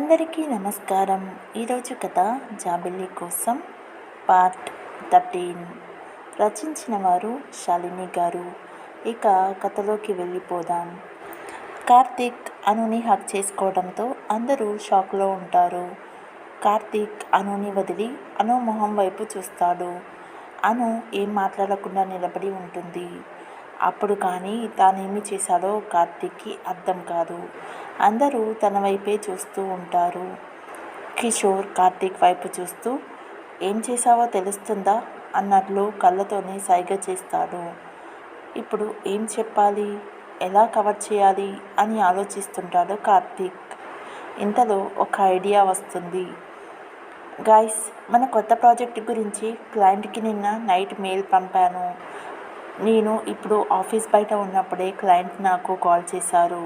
అందరికీ నమస్కారం. ఈరోజు కథ జాబిల్లి కోసం పార్ట్ 13 రచించిన వారు శాలిని గారు. ఇక కథలోకి వెళ్ళిపోదాం. కార్తీక్ అనుని హక్ చేసుకోవడంతో అందరూ షాక్లో ఉంటారు. కార్తీక్ అనుని వదిలి అను మొహం వైపు చూస్తాడు. అను ఏం మాట్లాడకుండా నిలబడి ఉంటుంది. అప్పుడు కానీ తానేమి చేశాడో కార్తీక్కి అర్థం కాదు. అందరూ తన వైపే చూస్తూ ఉంటారు. కిషోర్ కార్తీక్ వైపు చూస్తూ ఏం చేశావో తెలుస్తుందా అన్నట్లు కళ్ళతోనే సైగ చేస్తాడు. ఇప్పుడు ఏం చెప్పాలి, ఎలా కవర్ చేయాలి అని ఆలోచిస్తుంటాడు కార్తీక్. ఇంతలో ఒక ఐడియా వస్తుంది. గాయ్స్, మన కొత్త ప్రాజెక్ట్ గురించి క్లయింట్కి నిన్న నైట్ మెయిల్ పంపాను. నేను ఇప్పుడు ఆఫీస్ బయట ఉన్నప్పుడే క్లయింట్ నాకు కాల్ చేశారు.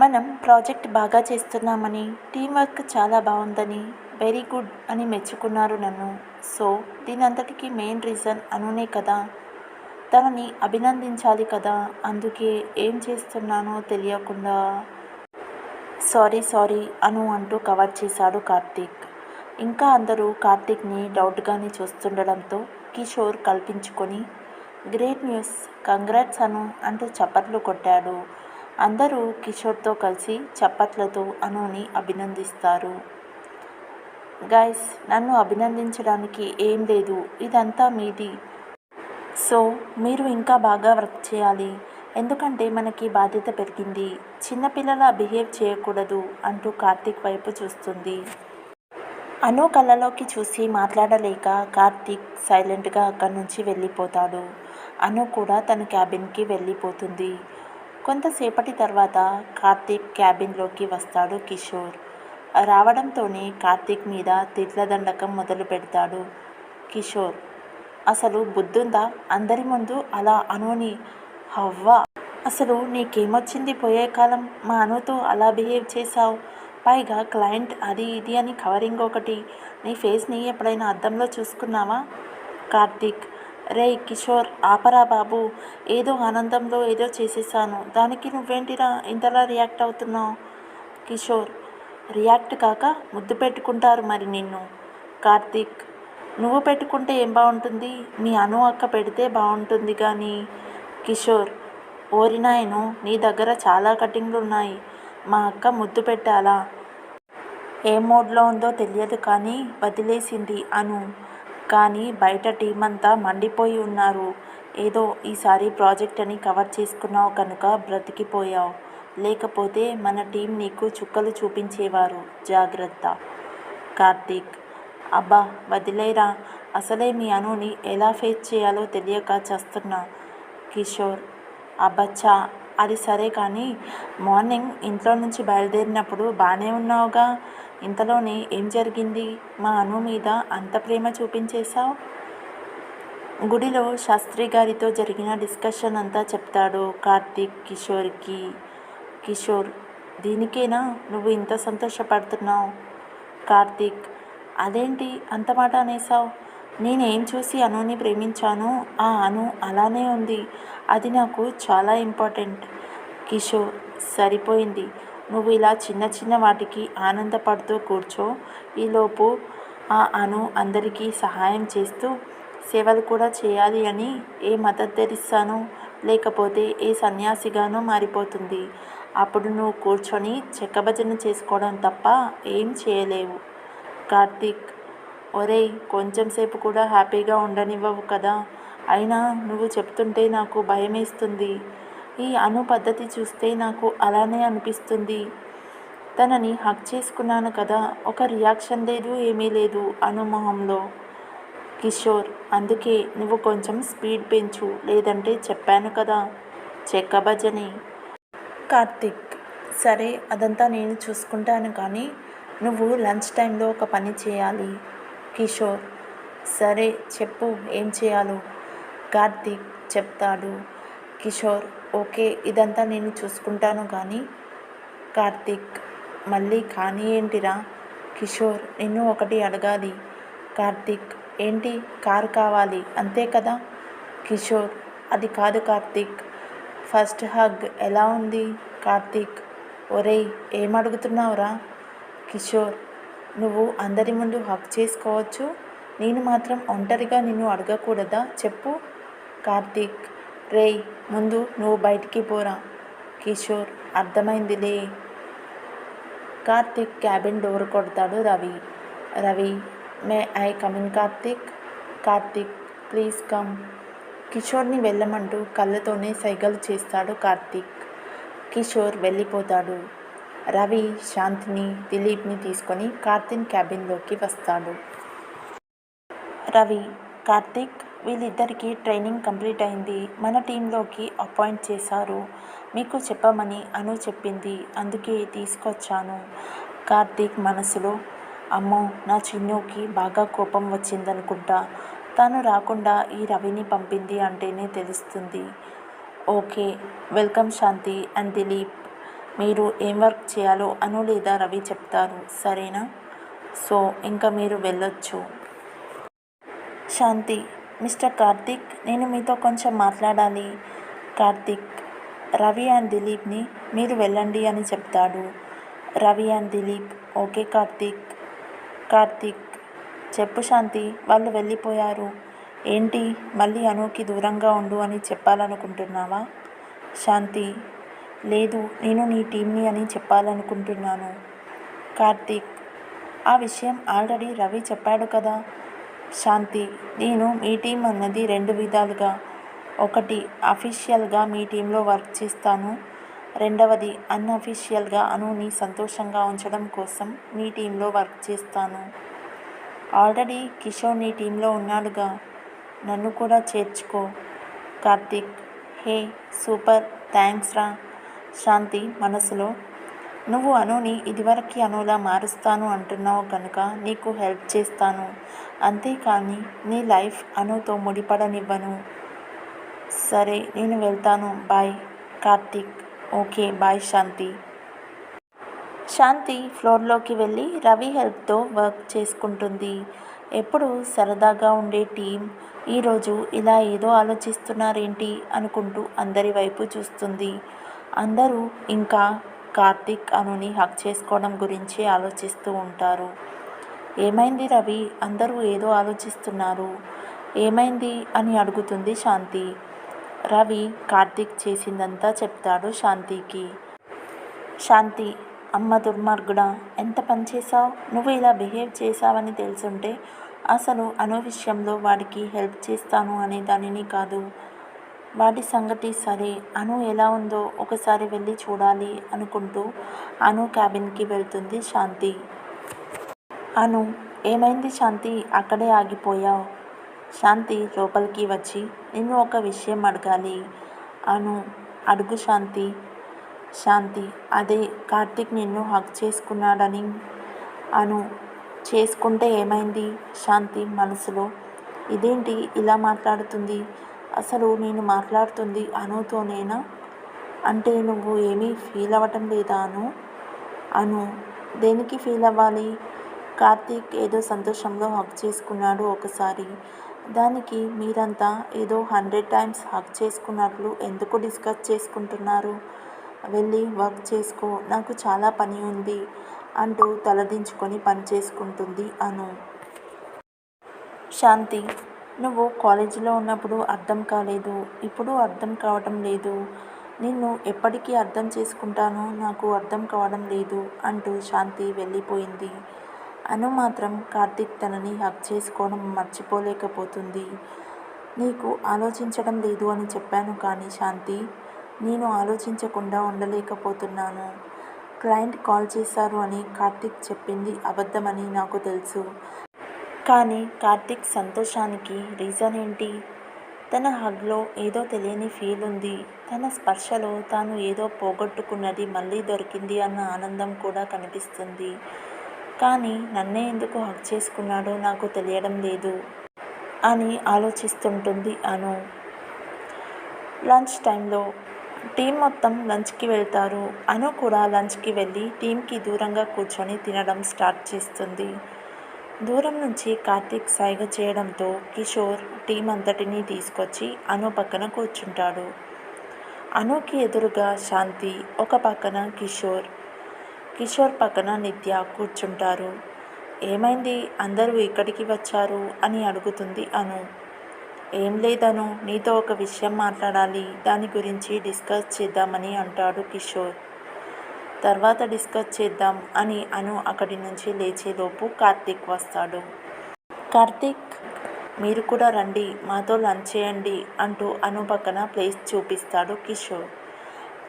మనం ప్రాజెక్ట్ బాగా చేస్తున్నామని, టీం వర్క్ చాలా బాగుందని, వెరీ గుడ్ అని మెచ్చుకున్నారు నన్ను. సో దీనంతటికీ మెయిన్ రీజన్ అనునే కదా. తనని అభినందించాలి కదా. అందుకే ఏం చేస్తున్నానో తెలియకుండా సారీ అను అంటూ కవర్ చేశాడు కార్తీక్. ఇంకా అందరూ కార్తీక్ని డౌట్గానే చూస్తుండడంతో కిషోర్ కల్పించుకొని గ్రేట్ న్యూస్, కంగ్రాట్స్ అను అంటూ చప్పట్లు కొట్టాడు. అందరూ కిషోర్తో కలిసి చప్పట్లతో అనుని అభినందిస్తారు. గైస్, నన్ను అభినందించడానికి ఏం లేదు, ఇదంతా మీది. సో మీరు ఇంకా బాగా వర్క్ చేయాలి. ఎందుకంటే మనకి బాధ్యత పెరిగింది. చిన్నపిల్లలా బిహేవ్ చేయకూడదు అంటూ కార్తీక్ వైపు చూస్తుంది. అను కళ్ళలోకి చూసి మాట్లాడలేక కార్తీక్ సైలెంట్గా అక్కడి నుంచి వెళ్ళిపోతాడు. అను కూడా తన క్యాబిన్కి వెళ్ళిపోతుంది. కొంతసేపటి తర్వాత కార్తీక్ క్యాబిన్లోకి వస్తాడు కిషోర్. రావడంతోనే కార్తీక్ మీద తిట్ల దండకం మొదలు పెడతాడు. కిషోర్, అసలు బుద్ధుందా? అందరి ముందు అలా అనుని హవ్వా, అసలు నీకేమొచ్చింది పోయే కాలం? మా అనుతో అలా బిహేవ్ చేశావు. పైగా క్లయింట్ అది ఇది అని కవరింగ్ ఒకటి. నీ ఫేస్ని ఎప్పుడైనా అద్దంలో చూసుకున్నావా? కార్తీక్, రే కిషోర్, ఆపరా బాబు. ఏదో ఆనందంలో ఏదో చేసేసాను, దానికి నువ్వేంటిరా ఇంతలా రియాక్ట్ అవుతున్నావు? కిషోర్, రియాక్ట్ కాక ముద్దు పెట్టుకుంటారు మరి నిన్ను. కార్తీక్, నువ్వు పెట్టుకుంటే ఏం బాగుంటుంది? మీ అను అక్క పెడితే బాగుంటుంది కానీ. కిషోర్, ఓరినాయను, నీ దగ్గర చాలా కటింగ్లు ఉన్నాయి. మా అక్క ముద్దు పెట్టాలా? ఏ మోడ్లో ఉందో తెలియదు కానీ వదిలేసింది అను. కానీ బయట టీం అంతా మండిపోయి ఉన్నారు. ఏదో ఈసారి ప్రాజెక్ట్ అని కవర్ చేసుకున్నావు కనుక బ్రతికిపోయావు. లేకపోతే మన టీం నీకు చుక్కలు చూపించేవారు. జాగ్రత్త. కార్తీక్, అబ్బా వదిలేరా, అసలే మీ అనుని ఎలా ఫేస్ చేయాలో తెలియక చస్తున్నా. కిషోర్, అబ్బచ్చా అది సరే కానీ మార్నింగ్ ఇంట్లో నుంచి బయలుదేరినప్పుడు బాగానే ఉన్నావుగా. ఇంతలోనే ఏం జరిగింది? మా అను మీద అంత ప్రేమ చూపించేశావు? గుడిలో శాస్త్రి గారితో జరిగిన డిస్కషన్ అంతా చెప్తాడు కార్తీక్ కిషోర్కి. కిషోర్, దీనికేనా నువ్వు ఇంత సంతోషపడుతున్నావు? కార్తీక్, అదేంటి అంత మాట అనేసావు? నేనేం చూసి అనుని ప్రేమించానో ఆ అను అలానే ఉంది. అది నాకు చాలా ఇంపార్టెంట్. కిషోర్, సరిపోయింది. నువ్వు ఇలా చిన్న చిన్న వాటికి ఆనందపడుతూ కూర్చో. ఈలోపు ఆ అను అందరికీ సహాయం చేస్తూ సేవలు కూడా చేయాలి అని ఏ మదర్ తెరిస్సానో లేకపోతే ఏ సన్యాసిగానో మారిపోతుంది. అప్పుడు నువ్వు కూర్చొని చెక్కభజన చేసుకోవడం తప్ప ఏం చేయలేవు. కార్తీక్, ఒరేయ్, కొంచెం సేపు కూడా హ్యాపీగా ఉండనివ్వవు కదా. అయినా నువ్వు చెప్తుంటే నాకు భయమేస్తుంది. ఈ అను పద్ధతి చూస్తే నాకు అలానే అనిపిస్తుంది. తనని హక్ చేసుకున్నాను కదా, ఒక రియాక్షన్ లేదు, ఏమీ లేదు అను మొహంలో. కిషోర్, అందుకే నువ్వు కొంచెం స్పీడ్ పెంచు, లేదంటే చెప్పాను కదా చెక్కభజని. కార్తీక్, సరే అదంతా నేను చూసుకుంటాను కానీ నువ్వు లంచ్ టైంలో ఒక పని చేయాలి. కిషోర్, సరే చెప్పు ఏం చేయాలో. కార్తీక్ చెప్తాడు. కిషోర్, ఓకే ఇదంతా నేను చూసుకుంటాను కానీ. కార్తీక్, మళ్ళీ కానీ ఏంటిరా? కిషోర్, నిన్ను ఒకటి అడగాలి. కార్తీక్, ఏంటి? కారు కావాలి అంతే కదా. కిషోర్, అది కాదు కార్తీక్, ఫస్ట్ హగ్ ఎలా ఉంది? కార్తీక్, ఒరేయ్ ఏం అడుగుతున్నావురా? కిషోర్, నువ్వు అందరి ముందు హక్ చేసుకోవచ్చు, నేను మాత్రం ఒంటరిగా నిన్ను అడగకూడదా చెప్పు. కార్తీక్, రేయ్ ముందు నువ్వు బయటికి పోరా. కిషోర్, అర్థమైందిలే. కార్తీక్ క్యాబిన్ డోర్ కొడతాడు Ravi. Ravi, may I come in Karthik. Karthik, please come. కిషోర్ని వెళ్ళమంటూ కళ్ళతోనే సైగలు చేస్తాడు కార్తీక్. కిషోర్ వెళ్ళిపోతాడు. రవి శాంతిని, దిలీప్ని తీసుకొని కార్తీక్ క్యాబిన్లోకి వస్తాడు. రవి, కార్తీక్, వీళ్ళిద్దరికీ ట్రైనింగ్ కంప్లీట్ అయింది. మన టీంలోకి అపాయింట్ చేశారు. మీకు చెప్పమని అను చెప్పింది, అందుకే తీసుకొచ్చాను. కార్తీక్ మనసులో, అమ్మో నా చిన్నుకి బాగా కోపం వచ్చిందనుకుంటా. తాను రాకుండా ఈ రవిని పంపింది అంటేనే తెలుస్తుంది. Okay, welcome Shanti and Dilip. మీరు ఏం వర్క్ చేయాలో అను లేదా రవి చెప్తారు, సరేనా? సో ఇంకా మీరు వెళ్ళొచ్చు. శాంతి, మిస్టర్ కార్తీక్, నేను మీతో కొంచెం మాట్లాడాలి. కార్తీక్, రవి అండ్ దిలీప్ని మీరు వెళ్ళండి అని చెప్తాడు. Ravi and Dilip, okay Karthik. కార్తీక్, చెప్పు శాంతి, వాళ్ళు వెళ్ళిపోయారు. ఏంటి మళ్ళీ అనుకి దూరంగా ఉండు అని చెప్పాలనుకుంటున్నావా? శాంతి, లేదు, నేను నీ టీంని అని చెప్పాలనుకుంటున్నాను. కార్తీక్, ఆ విషయం ఆల్రెడీ రవి చెప్పాడు కదా. శాంతి, నేను మీ టీం అన్నది రెండు విధాలుగా. ఒకటి, అఫీషియల్గా మీ టీంలో వర్క్ చేస్తాను. రెండవది, అన్అఫీషియల్గా అనుని సంతోషంగా ఉంచడం కోసం మీ టీంలో వర్క్ చేస్తాను. ఆల్రెడీ కిషోర్ నీ టీంలో ఉన్నాడుగా, నన్ను కూడా చేర్చుకో. కార్తీక్, హే సూపర్, థ్యాంక్స్ రా. శాంతి మనసులో, నువ్వు అనుని ఇదివరకు అనులా మారుస్తాను అంటున్నావు కనుక నీకు హెల్ప్ చేస్తాను, అంతేకాని నీ లైఫ్ అనుతో ముడిపడనివ్వను. సరే నేను వెళ్తాను, బాయ్. కార్తీక్, ఓకే బాయ్ శాంతి. శాంతి ఫ్లోర్లోకి వెళ్ళి రవి హెల్ప్తో వర్క్ చేసుకుంటుంది. ఎప్పుడు సరదాగా ఉండే టీం ఈరోజు ఇలా ఏదో ఆలోచిస్తున్నారేంటి అనుకుంటూ అందరి వైపు చూస్తుంది. అందరూ ఇంకా కార్తీక్ అనుని హక్ చేసుకోవడం గురించి ఆలోచిస్తూ ఉంటారు. ఏమైంది రవి, అందరూ ఏదో ఆలోచిస్తున్నారు, ఏమైంది అని అడుగుతుంది శాంతి. రవి కార్తీక్ చేసిందంతా చెప్తాడు శాంతికి. శాంతి, అమ్మ దుర్మార్గుడా, ఎంత పని చేశావు. నువ్వు ఇలా బిహేవ్ చేశావని తెలుసుంటే అసలు అను విషయంలో వాడికి హెల్ప్ చేస్తాను అనే దానిని కాదు. వాడి సంగతి సరే, అను ఎలా ఉందో ఒకసారి వెళ్ళి చూడాలి అనుకుంటూ అను క్యాబిన్కి వెళ్తుంది శాంతి. అను, ఏమైంది శాంతి, అక్కడే ఆగిపోయావు. శాంతి లోపలికి వచ్చి, నిన్ను ఒక విషయం అడగాలి. అను, అడుగు శాంతి. శాంతి, అదే కార్తీక్ నిన్ను హక్ చేసుకున్నాడని. అను, చేసుకుంటే ఏమైంది? శాంతి మనసులో, ఇదేంటి ఇలా మాట్లాడుతుంది, అసలు నేను మాట్లాడుతుంది అనుతోనేనా? అంటే నువ్వు ఏమీ ఫీల్ అవ్వటం లేదా అను? అను, దేనికి ఫీల్ అవ్వాలి? కార్తీక్ ఏదో సంతోషంలో హక్ చేసుకున్నాడు ఒకసారి, దానికి మీరంతా ఏదో 100 టైమ్స్ హక్ చేసుకున్నట్లు ఎందుకు డిస్కస్ చేసుకుంటున్నారు? వెళ్ళి వర్క్ చేసుకో, నాకు చాలా పని ఉంది అంటూ తలదించుకొని పని చేసుకుంటుంది అను. శాంతి, నువ్వు కాలేజీలో ఉన్నప్పుడు అర్థం కాలేదు, ఇప్పుడు అర్థం కావటం లేదు. నిన్ను ఎప్పటికీ అర్థం చేసుకుంటానో నాకు అర్థం కావడం లేదు అంటూ శాంతి వెళ్ళిపోయింది. అను మాత్రం కార్తీక్ తనని హక్ చేసుకోవడం మర్చిపోలేకపోతుంది. నీకు ఆలోచించడం లేదు అని చెప్పాను కానీ శాంతి, నేను ఆలోచించకుండా ఉండలేకపోతున్నాను. క్లయింట్ కాల్ చేశారు అని కార్తీక్ చెప్పింది అబద్ధమని నాకు తెలుసు, కానీ కార్తీక్ సంతోషానికి రీజన్ ఏంటి? తన హగ్లో ఏదో తెలియని ఫీల్ ఉంది, తన స్పర్శలో తాను ఏదో పోగొట్టుకున్నది మళ్ళీ దొరికింది అన్న ఆనందం కూడా కనిపిస్తుంది. కానీ నన్నే ఎందుకు హగ్ చేసుకున్నాడో నాకు తెలియడం లేదు అని ఆలోచిస్తుంటుంది అను. లంచ్ టైంలో టీం మొత్తం లంచ్కి వెళ్తారు. అను కూడా లంచ్కి వెళ్ళి టీంకి దూరంగా కూర్చొని తినడం స్టార్ట్ చేస్తుంది. దూరం నుంచి కార్తీక్ సైగ చేయడంతో కిషోర్ టీం అంతటినీ తీసుకొచ్చి అను పక్కన కూర్చుంటాడు. అనుకి ఎదురుగా శాంతి, ఒక పక్కన కిషోర్. కిషోర్ పక్కన నిత్య కూర్చుంటారు. ఏమైంది, అందరూ ఇక్కడికి వచ్చారు అని అడుగుతుంది అను. ఏం లేదను, నీతో ఒక విషయం మాట్లాడాలి, దాని గురించి డిస్కస్ చేద్దామని అంటాడు కిషోర్. తర్వాత డిస్కస్ చేద్దాం అని అను అక్కడి నుంచి లేచేలోపు కార్తీక్ వస్తాడు. కార్తీక్, మీరు కూడా రండి, మాతో లంచ్ చేయండి అంటూ అను పక్కన ప్లేస్ చూపిస్తాడు కిషోర్.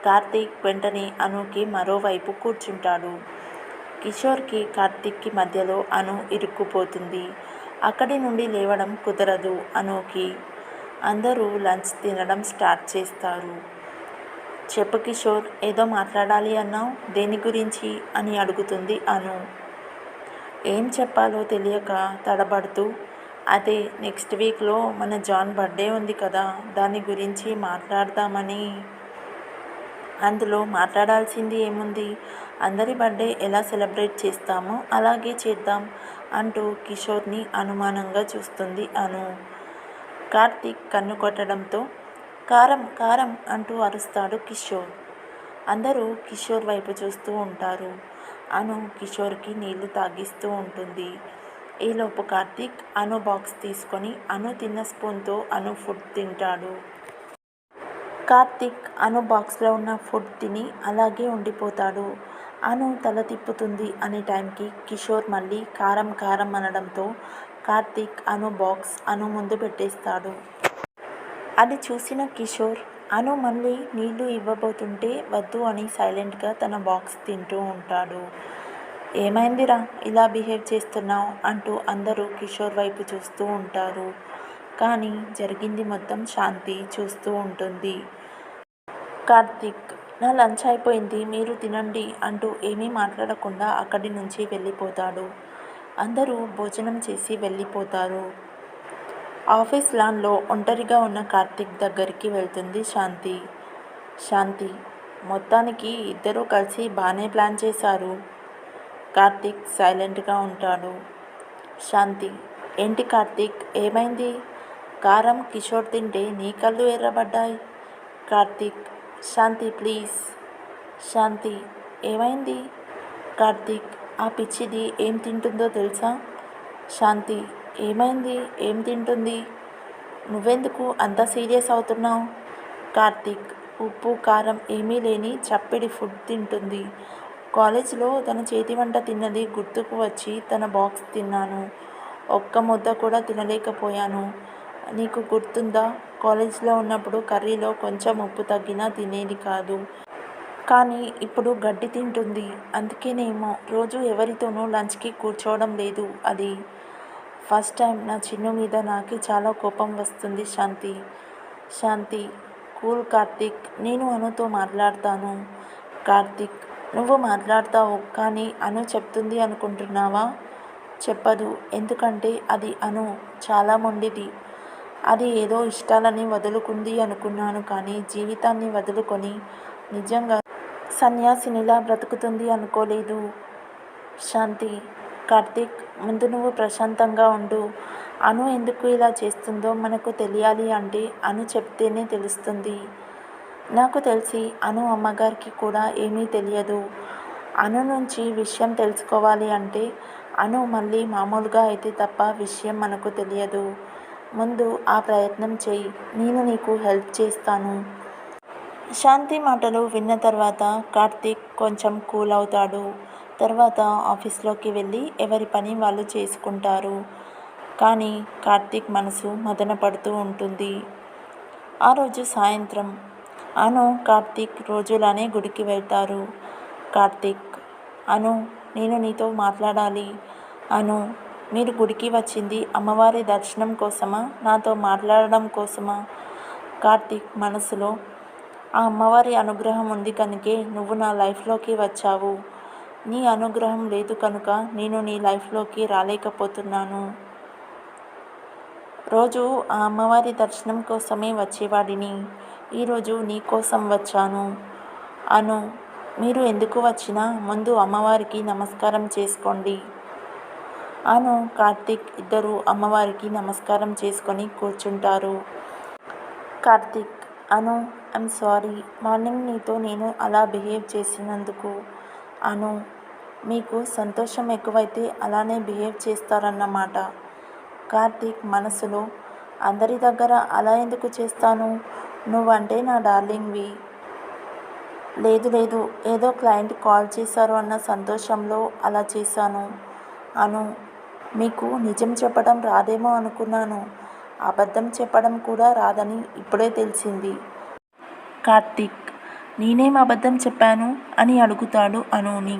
కార్తీక్ వెంటనే అనుకి మరోవైపు కూర్చుంటాడు. కిషోర్కి కార్తీక్కి మధ్యలో అను ఇరుక్కుపోతుంది. అక్కడి నుండి లేవడం కుదరదు అనుకి. అందరూ లంచ్ తినడం స్టార్ట్ చేస్తారు. చెప్పు కిషోర్, ఏదో మాట్లాడాలి అన్నావు, దేని గురించి అని అడుగుతుంది అను. ఏం చెప్పాలో తెలియక తడబడుతూ, అదే నెక్స్ట్ వీక్లో మన జాన్ బర్త్డే ఉంది కదా, దాని గురించి మాట్లాడదామని. అందులో మాట్లాడాల్సింది ఏముంది, అందరి బర్త్డే ఎలా సెలబ్రేట్ చేస్తామో అలాగే చేద్దాం అంటూ కిషోర్ని అనుమానంగా చూస్తుంది అను. కార్తీక్ కన్ను కొట్టడంతో కారం కారం అంటూ అరుస్తాడు కిషోర్. అందరూ కిషోర్ వైపు చూస్తూ ఉంటారు. అను కిషోర్కి నీళ్లు తాగిస్తూ ఉంటుంది. ఈలోపు కార్తీక్ అను బాక్స్ తీసుకొని అను తిన్న స్పూన్తో అను ఫుడ్ తింటాడు. కార్తీక్ అను బాక్స్లో ఉన్న ఫుడ్ తిని అలాగే ఉండిపోతాడు. అను తల తిప్పుతుంది అనే టైంకి కిషోర్ మళ్ళీ కారం కారం అనడంతో కార్తీక్ అను బాక్స్ అను ముందు పెట్టేస్తాడు. అది చూసిన కిషోర్ అను మళ్ళీ నీళ్లు ఇవ్వబోతుంటే వద్దు అని సైలెంట్గా తన బాక్స్ తింటూ ఉంటాడు. ఏమైందిరా, ఇలా బిహేవ్ చేస్తున్నావు అంటూ అందరూ కిషోర్ వైపు చూస్తూ ఉంటారు. కానీ జరిగింది మొత్తం శాంతి చూస్తూ ఉంటుంది. కార్తీక్, నా లంచ్ అయిపోయింది, మీరు తినండి అంటూ ఏమీ మాట్లాడకుండా అక్కడి నుంచి వెళ్ళిపోతాడు. అందరూ భోజనం చేసి వెళ్ళిపోతారు. ఆఫీస్ లాన్లో ఒంటరిగా ఉన్న కార్తీక్ దగ్గరికి వెళ్తుంది శాంతి. శాంతి, మొత్తానికి ఇద్దరూ కలిసి బాగానే ప్లాన్ చేశారు. కార్తీక్ సైలెంట్గా ఉంటాడు. శాంతి, ఏంటి కార్తీక్, ఏమైంది? కారం కిషోర్ తింటే నీ కళ్ళు ఎర్రబడ్డాయి. కార్తీక్, శాంతి ప్లీజ్. శాంతి, ఏమైంది? కార్తీక్, ఆ పిచ్చిది ఏం తింటుందో తెలుసా? శాంతి, ఏమైంది, ఏం తింటుంది? నువ్వెందుకు అంత సీరియస్ అవుతున్నావు? కార్తీక్, ఉప్పు కారం ఏమీ లేని చప్పిడి ఫుడ్ తింటుంది. కాలేజీలో తన చేతి వంట తిన్నది గుర్తుకు వచ్చి తన బాక్స్ తిన్నాను. ఒక్క ముద్ద కూడా తినలేకపోయాను. నీకు గుర్తుందా, కాలేజీలో ఉన్నప్పుడు కర్రీలో కొంచెం ఉప్పు తగ్గినా తినేది కాదు. కానీ ఇప్పుడు గడ్డి తింటుంది. అందుకేనేమో రోజు ఎవరితోనూ లంచ్కి కూర్చోవడం లేదు. అది ఫస్ట్ టైం నా చిన్ను మీద నాకే చాలా కోపం వస్తుంది. శాంతి. శాంతి, కూల్ కార్తీక్, నేను అనుతో మాట్లాడతాను. కార్తీక్, నువ్వు మాట్లాడతావు కానీ అను చెప్తుంది అనుకుంటున్నావా? చెప్పదు. ఎందుకంటే అది అను చాలా మొండిది. అది ఏదో ఇష్టాలని వదులుకుంది అనుకున్నాను కానీ జీవితాన్ని వదులుకొని నిజంగా సన్యాసినిలా బ్రతుకుతుంది అనుకోలేదు. శాంతి, కార్తీక్, ముందు నువ్వు ప్రశాంతంగా ఉండు. అను ఎందుకు ఇలా చేస్తుందో మనకు తెలియాలి అంటే అను చెప్తేనే తెలుస్తుంది. నాకు తెలిసి అను అమ్మగారికి కూడా ఏమీ తెలియదు. అను నుంచి విషయం తెలుసుకోవాలి అంటే అను మళ్ళీ మామూలుగా అయితే తప్ప విషయం మనకు తెలియదు. ముందు ఆ ప్రయత్నం చెయ్యి, నేను నీకు హెల్ప్ చేస్తాను. శాంతి మాటలు విన్న తర్వాత కార్తీక్ కొంచెం కూల్ అవుతాడు. తర్వాత ఆఫీస్లోకి వెళ్ళి ఎవరి పని వాళ్ళు చేసుకుంటారు. కానీ కార్తీక్ మనసు మదన పడుతూ ఉంటుంది. ఆ రోజు సాయంత్రం అను కార్తీక్ రోజులానే గుడికి వెళ్తారు. కార్తీక్, అను, నేను నీతో మాట్లాడాలి. అను, మీరు గుడికి వచ్చింది అమ్మవారి దర్శనం కోసమా, నాతో మాట్లాడడం కోసమా? కార్తీక్ మనసులో, ఆ అమ్మవారి అనుగ్రహం ఉంది కనుకే నువ్వు నా లైఫ్లోకి వచ్చావు. నీ అనుగ్రహం లేదు కనుక నేను నీ లైఫ్లోకి రాలేకపోతున్నాను. రోజు ఆ అమ్మవారి దర్శనం కోసమే వచ్చేవాడిని. ఈరోజు నీ కోసం వచ్చాను. అను, మీరు ఎందుకు వచ్చినా ముందు అమ్మవారికి నమస్కారం చేసుకోండి. అను కార్తీక్ ఇద్దరు అమ్మవారికి నమస్కారం చేసుకొని కూర్చుంటారు. కార్తీక్, అను, ఐమ్ సారీ, మార్నింగ్ నీతో నేను అలా బిహేవ్ చేసినందుకు. అను, మీకు సంతోషం ఎక్కువైతే అలానే బిహేవ్ చేస్తారన్నమాట. కార్తీక్ మనసులో, అందరి దగ్గర అలా ఎందుకు చేస్తాను, నువ్వంటే నా డార్లింగ్వి. లేదు లేదు, ఏదో క్లయింట్ కాల్ చేశారు అన్న సంతోషంలో అలా చేశాను. అను, మీకు నిజం చెప్పడం రాదేమో అనుకున్నాను. అబద్ధం చెప్పడం కూడా రాదని ఇప్పుడే తెలిసింది. కార్తీక్, నేనేం అబద్ధం చెప్పాను అని అడుగుతాడు అనుని.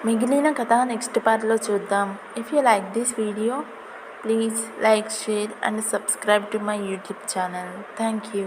మిగిలిన కథ నెక్స్ట్ పార్ట్లో చూద్దాం. If you like this video, please like, share and subscribe to my YouTube channel. Thank you.